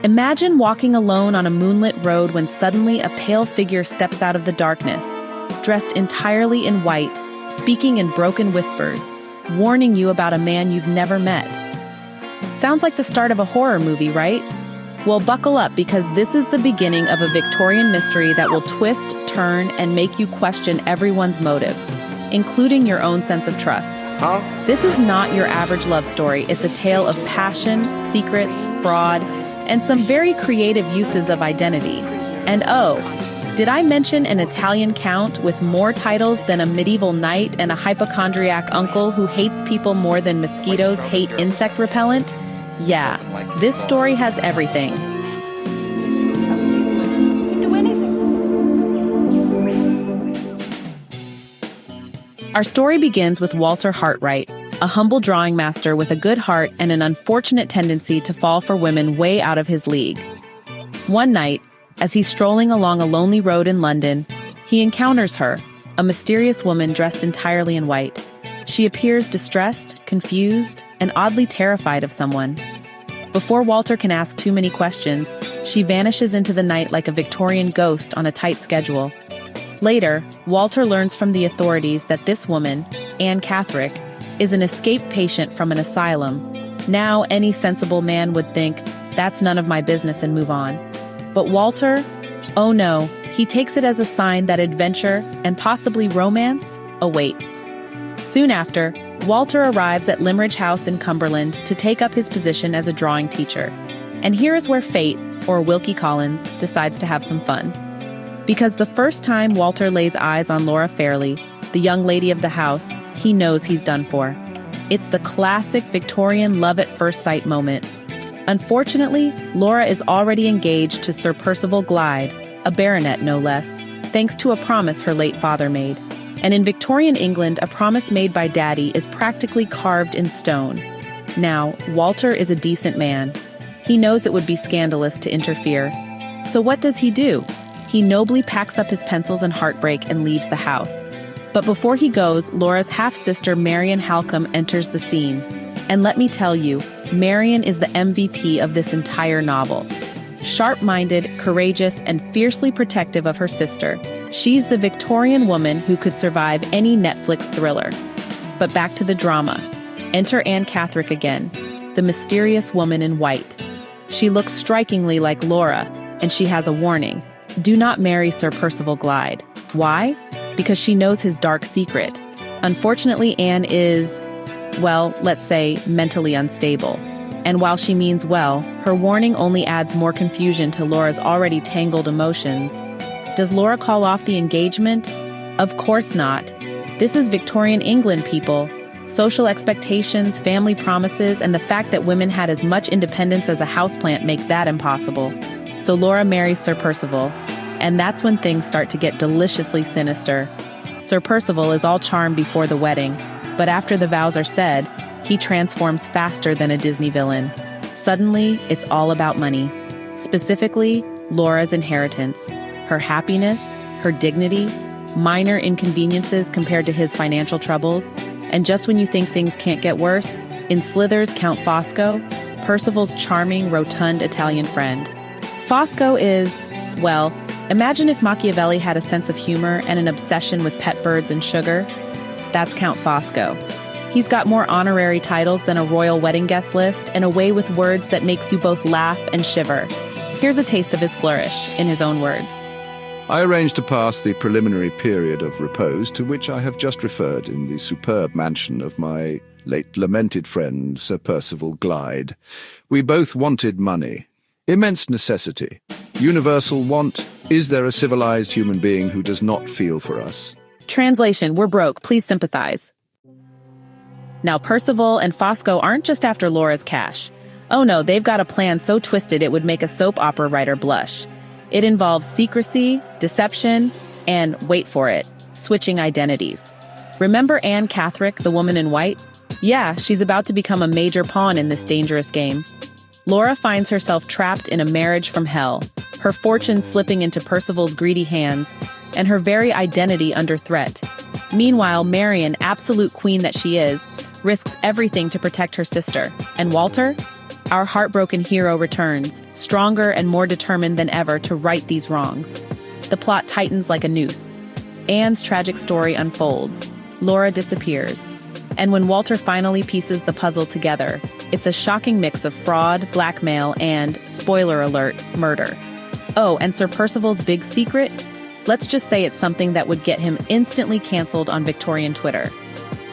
Imagine walking alone on a moonlit road when suddenly a pale figure steps out of the darkness, dressed entirely in white, speaking in broken whispers, warning you about a man you've never met. Sounds like the start of a horror movie, right? Well, buckle up, because this is the beginning of a Victorian mystery that will twist, turn, and make you question everyone's motives, including your own sense of trust. This is not your average love story. It's a tale of passion, secrets, fraud, and some very creative uses of identity. And oh, did I mention an Italian count with more titles than a medieval knight and a hypochondriac uncle who hates people more than mosquitoes hate insect repellent? Yeah, this story has everything. Our story begins with Walter Hartright, a humble drawing master with a good heart and an unfortunate tendency to fall for women way out of his league. One night, as he's strolling along a lonely road in London, he encounters her, a mysterious woman dressed entirely in white. She appears distressed, confused, and oddly terrified of someone. Before Walter can ask too many questions, she vanishes into the night like a Victorian ghost on a tight schedule. Later, Walter learns from the authorities that this woman, Anne Catherick, is an escaped patient from an asylum. Now, any sensible man would think, that's none of my business, and move on. But Walter? Oh no, he takes it as a sign that adventure, and possibly romance, awaits. Soon after, Walter arrives at Limmeridge House in Cumberland to take up his position as a drawing teacher. And here is where fate, or Wilkie Collins, decides to have some fun. Because the first time Walter lays eyes on Laura Fairley, the young lady of the house, he knows he's done for. It's the classic Victorian love-at-first-sight moment. Unfortunately, Laura is already engaged to Sir Percival Glyde, a baronet no less, thanks to a promise her late father made. And in Victorian England, a promise made by Daddy is practically carved in stone. Now, Walter is a decent man. He knows it would be scandalous to interfere. So what does he do? He nobly packs up his pencils and heartbreak and leaves the house. But before he goes, Laura's half-sister Marian Halcombe enters the scene. And let me tell you, Marian is the MVP of this entire novel. Sharp-minded, courageous, and fiercely protective of her sister, she's the Victorian woman who could survive any Netflix thriller. But back to the drama. Enter Anne Catherick again, the mysterious woman in white. She looks strikingly like Laura, and she has a warning. Do not marry Sir Percival Glyde. Why? Because she knows his dark secret. Unfortunately, Anne is, well, let's say, mentally unstable. And while she means well, her warning only adds more confusion to Laura's already tangled emotions. Does Laura call off the engagement? Of course not. This is Victorian England, people. Social expectations, family promises, and the fact that women had as much independence as a houseplant make that impossible. So Laura marries Sir Percival, and that's when things start to get deliciously sinister. Sir Percival is all charm before the wedding, but after the vows are said, he transforms faster than a Disney villain. Suddenly, it's all about money. Specifically, Laura's inheritance, her happiness, her dignity, minor inconveniences compared to his financial troubles, and just when you think things can't get worse, in slithers Count Fosco, Percival's charming, rotund Italian friend. Fosco is, well, imagine if Machiavelli had a sense of humor and an obsession with pet birds and sugar. That's Count Fosco. He's got more honorary titles than a royal wedding guest list and a way with words that makes you both laugh and shiver. Here's a taste of his flourish, in his own words. I arranged to pass the preliminary period of repose to which I have just referred in the superb mansion of my late lamented friend Sir Percival Glyde. We both wanted money. Immense necessity. Universal want. Is there a civilized human being who does not feel for us? Translation, we're broke, please sympathize. Now Percival and Fosco aren't just after Laura's cash. Oh no, they've got a plan so twisted it would make a soap opera writer blush. It involves secrecy, deception, and, wait for it, switching identities. Remember Anne Catherick, the woman in white? Yeah, she's about to become a major pawn in this dangerous game. Laura finds herself trapped in a marriage from hell, her fortune slipping into Percival's greedy hands, and her very identity under threat. Meanwhile, Marian, absolute queen that she is, risks everything to protect her sister. And Walter? Our heartbroken hero returns, stronger and more determined than ever to right these wrongs. The plot tightens like a noose. Anne's tragic story unfolds. Laura disappears. And when Walter finally pieces the puzzle together, it's a shocking mix of fraud, blackmail, and, spoiler alert, murder. Oh, and Sir Percival's big secret? Let's just say it's something that would get him instantly canceled on Victorian Twitter.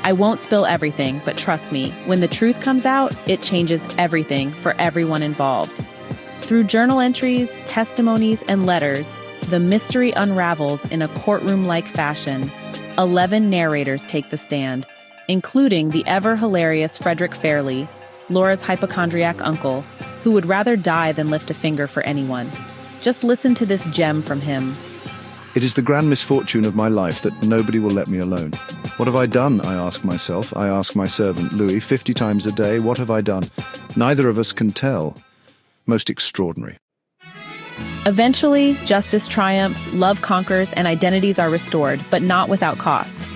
I won't spill everything, but trust me, when the truth comes out, it changes everything for everyone involved. Through journal entries, testimonies, and letters, the mystery unravels in a courtroom-like fashion. 11 narrators take the stand, including the ever-hilarious Frederick Fairley, Laura's hypochondriac uncle, who would rather die than lift a finger for anyone. Just listen to this gem from him. It is the grand misfortune of my life that nobody will let me alone. What have I done, I ask myself. I ask my servant, Louis, 50 times a day. What have I done? Neither of us can tell. Most extraordinary. Eventually, justice triumphs, love conquers, and identities are restored, but not without cost.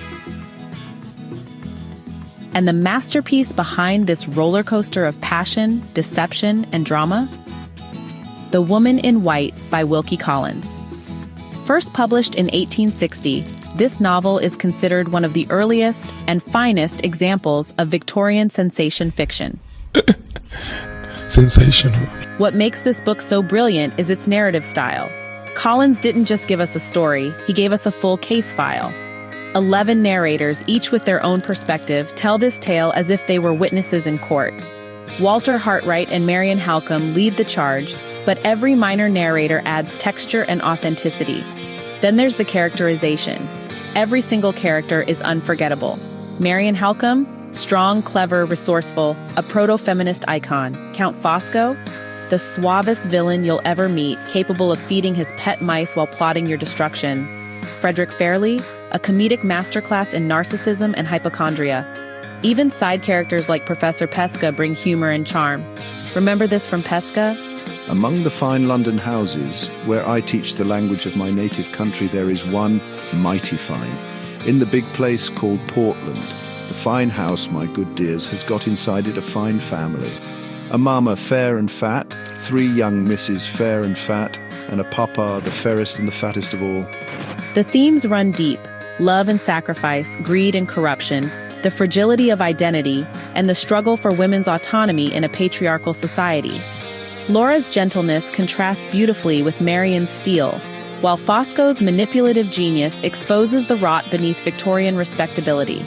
And the masterpiece behind this roller coaster of passion, deception, and drama? The Woman in White by Wilkie Collins. First published in 1860, this novel is considered one of the earliest and finest examples of Victorian sensation fiction. Sensational. What makes this book so brilliant is its narrative style. Collins didn't just give us a story, he gave us a full case file. 11 narrators, each with their own perspective, tell this tale as if they were witnesses in court. Walter Hartright and Marian Halcombe lead the charge, but every minor narrator adds texture and authenticity. Then there's the characterization. Every single character is unforgettable. Marian Halcombe, strong, clever, resourceful, a proto-feminist icon. Count Fosco, the suavest villain you'll ever meet, capable of feeding his pet mice while plotting your destruction. Frederick Fairley, a comedic masterclass in narcissism and hypochondria. Even side characters like Professor Pesca bring humor and charm. Remember this from Pesca? Among the fine London houses, where I teach the language of my native country, there is one mighty fine. In the big place called Portland, the fine house, my good dears, has got inside it a fine family. A mamma fair and fat, 3 young misses fair and fat, and a papa the fairest and the fattest of all. The themes run deep: love and sacrifice, greed and corruption, the fragility of identity, and the struggle for women's autonomy in a patriarchal society. Laura's gentleness contrasts beautifully with Marian's steel, while Fosco's manipulative genius exposes the rot beneath Victorian respectability.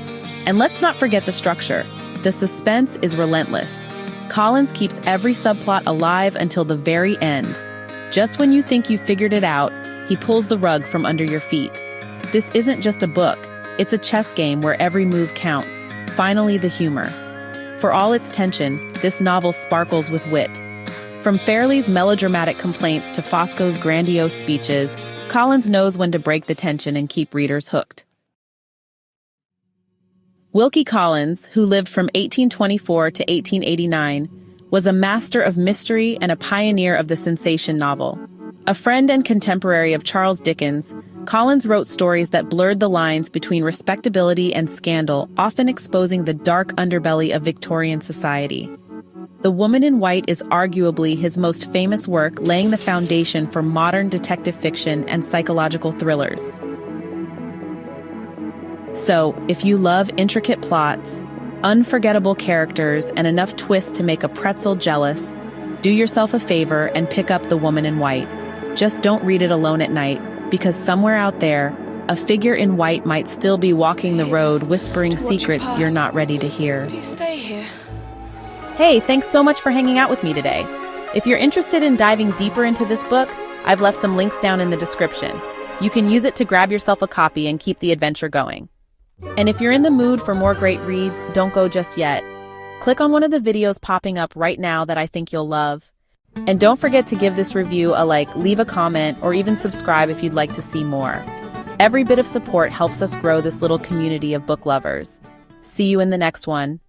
And let's not forget the structure. The suspense is relentless. Collins keeps every subplot alive until the very end. Just when you think you figured it out, he pulls the rug from under your feet. This isn't just a book, it's a chess game where every move counts. Finally, the humor. For all its tension, this novel sparkles with wit. From Fairley's melodramatic complaints to Fosco's grandiose speeches, Collins knows when to break the tension and keep readers hooked. Wilkie Collins, who lived from 1824 to 1889, was a master of mystery and a pioneer of the sensation novel. A friend and contemporary of Charles Dickens, Collins wrote stories that blurred the lines between respectability and scandal, often exposing the dark underbelly of Victorian society. The Woman in White is arguably his most famous work, laying the foundation for modern detective fiction and psychological thrillers. So, if you love intricate plots, unforgettable characters, and enough twists to make a pretzel jealous, do yourself a favor and pick up The Woman in White. Just don't read it alone at night, because somewhere out there, a figure in white might still be walking the road whispering secrets you're not ready to hear. Do you stay here? Hey, thanks so much for hanging out with me today. If you're interested in diving deeper into this book, I've left some links down in the description. You can use it to grab yourself a copy and keep the adventure going. And if you're in the mood for more great reads, don't go just yet. Click on one of the videos popping up right now that I think you'll love. And don't forget to give this review a like, leave a comment, or even subscribe if you'd like to see more. Every bit of support helps us grow this little community of book lovers. See you in the next one.